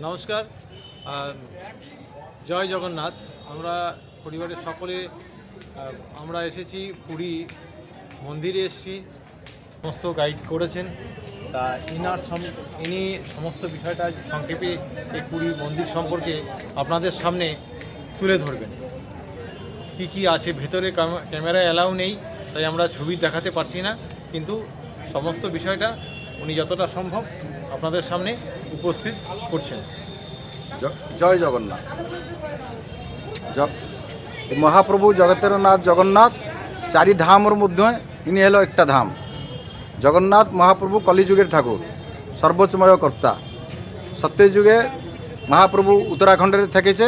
নমস্কার। আহ, জয় জগন্নাথ। আমরা পরিবারের সকলে আমরা এসেছি পুরী মন্দিরে এসেছি। সমস্ত গাইড করেছেন, তা ইনি সমস্ত বিষয়টা সংক্ষেপে এই পুরী মন্দির সম্পর্কে আপনাদের সামনে তুলে ধরবেন। কি কি আছে ভেতরে, ক্যামেরা অ্যালাউ নেই, তাই আমরা ছবি দেখাতে পারছি না, কিন্তু সমস্ত বিষয়টা উনি যতটা সম্ভব আপনাদের সামনে উপস্থিত করছেন। জয় জগন্নাথ। মহাপ্রভু জগতের নাথ জগন্নাথ চারি ধামর মধ্যে ইনি হলো একটা ধাম। জগন্নাথ মহাপ্রভু কলিযুগের ঠাকুর, সর্বোচ্চময় কর্তা। সত্যযুগে মহাপ্রভু উত্তরাখণ্ডে থেকেছে,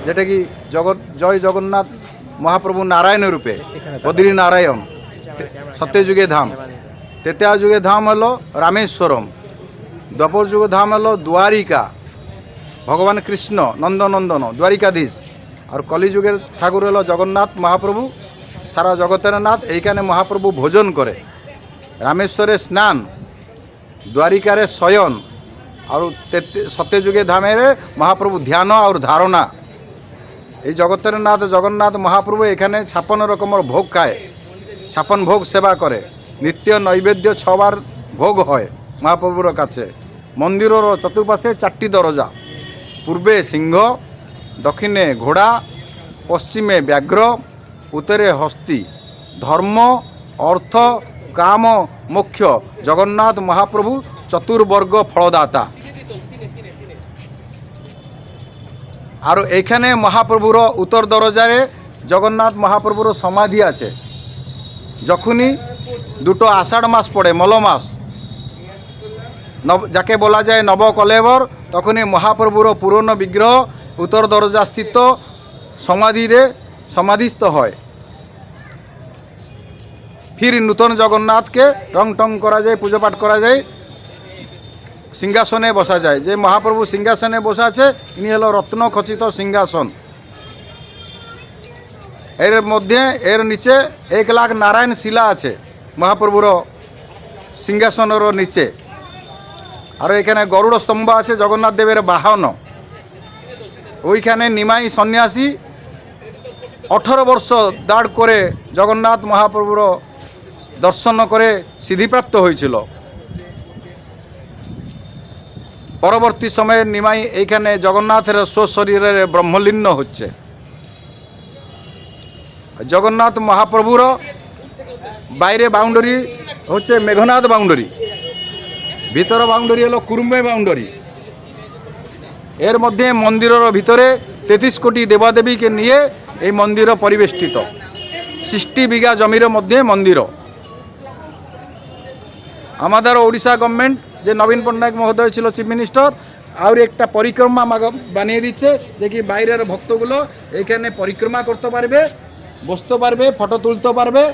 যেটা কি জয় জগন্নাথ মহাপ্রভু নারায়ণ রূপে বদ্রী নারায়ণ সত্যযুগে ধাম। তৃতীয় যুগে ধাম হলো রামেশ্বরম। দ্বাপর যুগে ধাম হলো দ্বারিকা, ভগবান কৃষ্ণ নন্দনন্দন দ্বারিকাধীশ। আর কলিযুগের ঠাকুর হলো জগন্নাথ মহাপ্রভু, সারা জগতের নাথ। এইখানে মহাপ্রভু ভোজন করে, রামেশ্বরে স্নান, দ্বারিকারে শয়ন, আর সত্যযুগে ধামের মহাপ্রভু ধ্যান আর ধারণা। এই জগতের নাথ জগন্নাথ মহাপ্রভু এখানে 56 রকমের ভোগ খায়, 56 ভোগ সেবা করে। নিত্য নৈবেদ্য 6 বার ভোগ হয় মহাপ্রভুর কাছে। মন্দিরের চতুর্পাশে 4টি দরজা, পূর্বে সিংহ, দক্ষিণে ঘোড়া, পশ্চিমে ব্যাঘ্র, উত্তরে হস্তি। ধর্ম, অর্থ, কাম, মোক্ষ জগন্নাথ মহাপ্রভু চতুর্বর্গ ফলদাতা। আর এখানে মহাপ্রভুর উত্তর দরজারে জগন্নাথ মহাপ্রভুর সমাধি আছে। যখনই দুটো আষাঢ় মাস পড়ে, মল মাস, যাকে বলা যায় নবকলেবর, তখনই মহাপ্রভুর পুরনো বিগ্রহ উত্তর দরজা স্থিত সমাধিরে সমাধিস্থ হয়। ফির নূতন জগন্নাথকে রং টং করা যায়, পুজো পাঠ করা যায়, সিংহাসনে বসা যায়। যে মহাপ্রভু সিংহাসনে বসা আছে, ইনি হলো রত্ন খচিত সিংহাসন। এর মধ্যে এর নিচে 1 লাখ নারায়ণ শিলা আছে মহাপ্রভুর সিংহাসনের নিচে। আর এখানে গরুড় স্তম্ভ আছে, জগন্নাথ দেবের বাহন। ওইখানে নিমাই সন্ন্যাসী 18 বর্ষ দাঁড় করে জগন্নাথ মহাপ্রভুর দর্শন করে সিদ্ধিপ্রাপ্ত হয়েছিল। পরবর্তী সময়ে নিমাই এইখানে জগন্নাথের স্বশরীরের ব্রহ্মলীন হচ্ছে। জগন্নাথ মহাপ্রভুর বাইরে বাউন্ডারি হচ্ছে মেঘনাদ বাউন্ডারি, ভিতর বাউন্ডারি হলো কুরুম্বে বাউন্ডারি। এর মধ্যে মন্দিরের ভিতরে 33 কোটি দেবাদেবীকে নিয়ে এই মন্দির পরিবেষ্টিত। 60 বিঘা জমির মধ্যে মন্দির। আমাদের ওড়িশা গভর্নমেন্ট, যে নবীন পট্টনায়ক মহোদয় ছিল চিফ মিনিস্টার, আর একটা পরিক্রমা বানিয়ে দিচ্ছে, যে কি বাইরের ভক্তগুলো এখানে পরিক্রমা করতে পারবে, বসতে পারবে, ফটো তুলতে পারবে।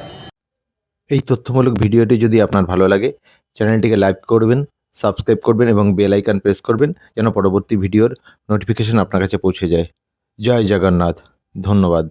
এই তথ্যমূলক ভিডিওটি যদি আপনার ভালো লাগে, চ্যানেলটিকে লাইক করবেন, সাবস্ক্রাইব করবেন এবং বেল আইকন প্রেস করবেন, যেন পরবর্তী ভিডিওর নোটিফিকেশন আপনার কাছে পৌঁছে যায়। জয় জগন্নাথ। ধন্যবাদ।